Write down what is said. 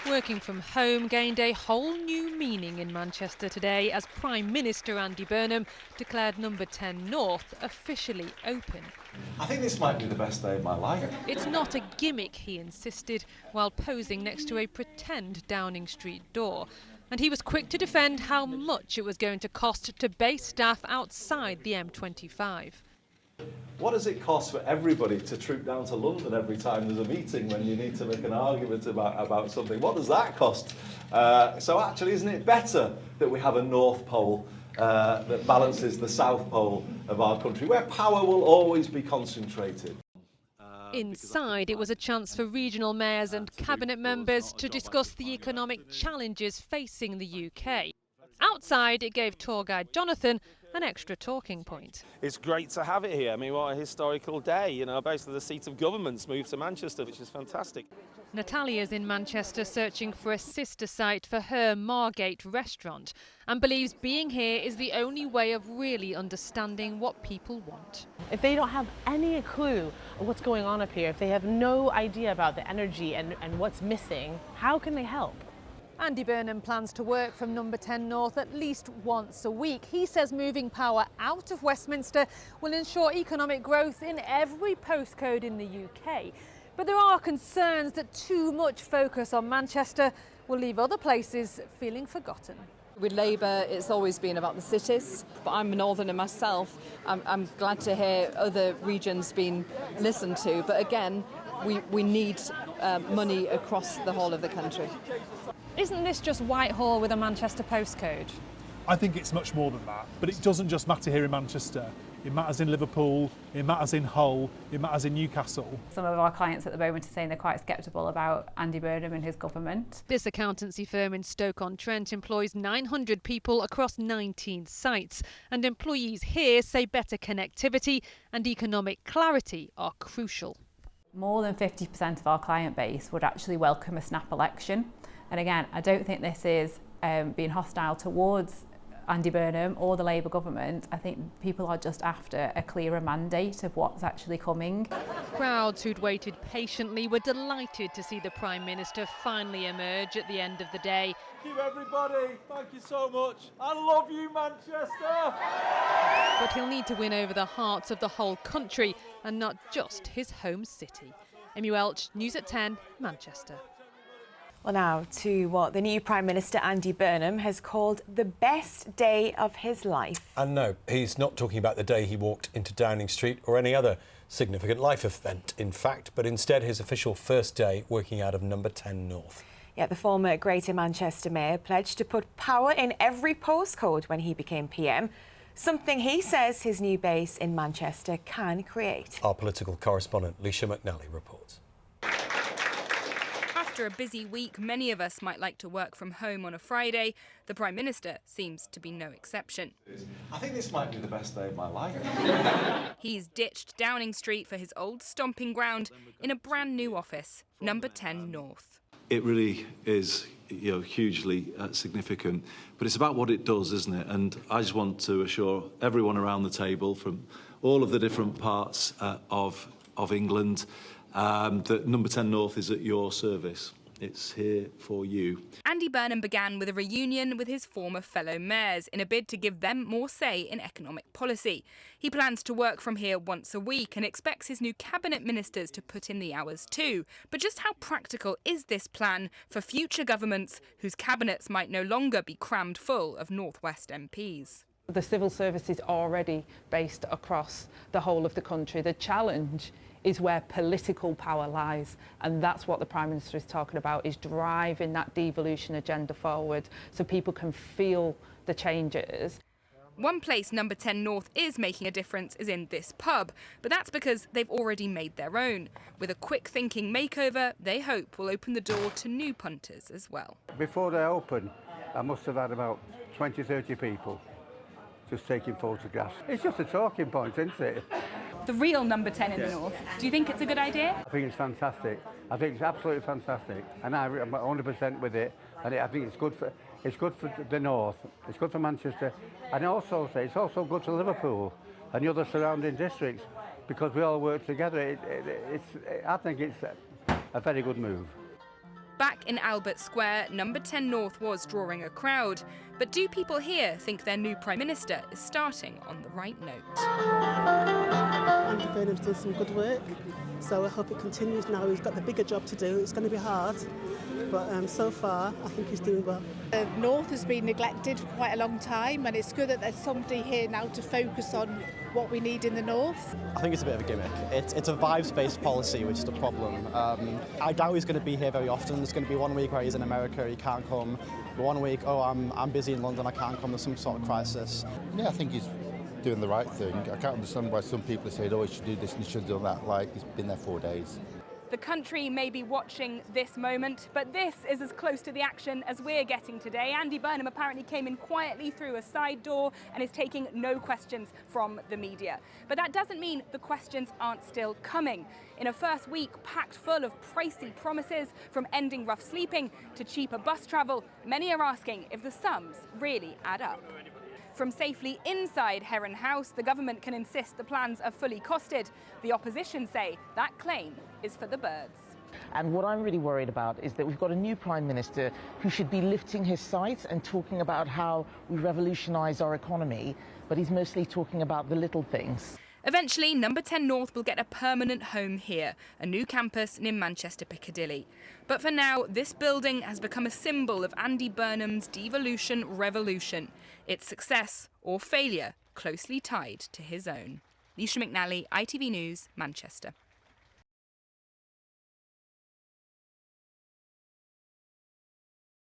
Working from home gained a whole new meaning in Manchester today as Prime Minister Andy Burnham declared number 10 North officially open. I think this might be the best day of my life. It's not a gimmick, he insisted, while posing next to a pretend Downing Street door. And he was quick to defend how much it was going to cost to base staff outside the M25. What does it cost for everybody to troop down to London every time there's a meeting when you need to make an argument about something? What does that cost? So actually, isn't it better that we have a North Pole that balances the South Pole of our country, where power will always be concentrated? Inside, it was a chance for regional mayors and cabinet members to discuss the economic challenges facing the UK. Outside, it gave tour guide Jonathan an extra talking point. It's great to have it here. I mean, what a historical day. You know, basically the seat of government's moved to Manchester, which is fantastic. Natalia's in Manchester searching for a sister site for her Margate restaurant and believes being here is the only way of really understanding what people want. If they don't have any clue of what's going on up here, if they have no idea about the energy and what's missing, how can they help? Andy Burnham plans to work from number 10 North at least once a week. He says moving power out of Westminster will ensure economic growth in every postcode in the UK. But there are concerns that too much focus on Manchester will leave other places feeling forgotten. With Labour, it's always been about the cities, but I'm a northerner myself. I'm glad to hear other regions being listened to, but again, we need money across the whole of the country. Isn't this just Whitehall with a Manchester postcode? I think it's much more than that, but it doesn't just matter here in Manchester. It matters in Liverpool, it matters in Hull, it matters in Newcastle. Some of our clients at the moment are saying they're quite sceptical about Andy Burnham and his government. This accountancy firm in Stoke-on-Trent employs 900 people across 19 sites, and employees here say better connectivity and economic clarity are crucial. More than 50% of our client base would actually welcome a snap election. And again, I don't think this is being hostile towards Andy Burnham or the Labour government. I think people are just after a clearer mandate of what's actually coming. Crowds who'd waited patiently were delighted to see the Prime Minister finally emerge at the end of the day. Thank you, everybody. Thank you so much. I love you, Manchester. But he'll need to win over the hearts of the whole country and not just his home city. Amy Welch, News at 10, Manchester. Well, now to what the new Prime Minister Andy Burnham has called the best day of his life. And no, he's not talking about the day he walked into Downing Street or any other significant life event, in fact, but instead his official first day working out of number 10 North. Yeah, the former Greater Manchester Mayor pledged to put power in every postcode when he became PM, something he says his new base in Manchester can create. Our political correspondent, Leisha McNally, reports. After a busy week, many of us might like to work from home on a Friday. The Prime Minister seems to be no exception. I think this might be the best day of my life. He's ditched Downing Street for his old stomping ground in a brand new office, number 10 North. It really is, hugely significant, but it's about what it does, isn't it? And I just want to assure everyone around the table from all of the different parts of England that number 10 North is at your service. It's here for you. Andy Burnham began with a reunion with his former fellow mayors in a bid to give them more say in economic policy. He plans to work from here once a week and expects his new cabinet ministers to put in the hours too. But just how practical is this plan for future governments whose cabinets might no longer be crammed full of North West MPs? The civil service is already based across the whole of the country. The challenge is where political power lies, and that's what the Prime Minister is talking about, is driving that devolution agenda forward so people can feel the changes. One place number 10 North is making a difference is in this pub, but that's because they've already made their own. With a quick thinking makeover, they hope will open the door to new punters as well. Before they open, I must have had about 20, 30 people just taking photographs. It's just a talking point, isn't it? The real number 10 in the North. Do you think it's a good idea? I think it's fantastic. I think it's absolutely fantastic, and I'm 100% with it. And I think it's good for the North. It's good for Manchester, and also it's also good for Liverpool and the other surrounding districts because we all work together. I think it's a very good move. Back in Albert Square, number 10 North was drawing a crowd. But do people here think their new Prime Minister is starting on the right note? Andy Burnham's done some good work, so I hope it continues now. He's got the bigger job to do. It's going to be hard, but so far I think he's doing well. The North has been neglected for quite a long time, and it's good that there's somebody here now to focus on what we need in the North. I think it's a bit of a gimmick. It's a vibes-based policy, which is the problem. I doubt he's going to be here very often. There's going to be 1 week where he's in America, he can't come. 1 week, oh, I'm busy in London, I can't come, there's some sort of crisis. Yeah, I think he's doing the right thing. I can't understand why some people are saying, oh, he should do this and he should do that, like he's been there 4 days. The country may be watching this moment, but this is as close to the action as we're getting today. Andy Burnham apparently came in quietly through a side door and is taking no questions from the media. But that doesn't mean the questions aren't still coming. In a first week packed full of pricey promises, from ending rough sleeping to cheaper bus travel, many are asking if the sums really add up. From safely inside Heron House, the government can insist the plans are fully costed. The opposition say that claim is for the birds. And what I'm really worried about is that we've got a new Prime Minister who should be lifting his sights and talking about how we revolutionise our economy, but he's mostly talking about the little things. Eventually, number 10 North will get a permanent home here, a new campus near Manchester Piccadilly. But for now, this building has become a symbol of Andy Burnham's devolution revolution, its success or failure closely tied to his own. Leisha McNally, ITV News, Manchester.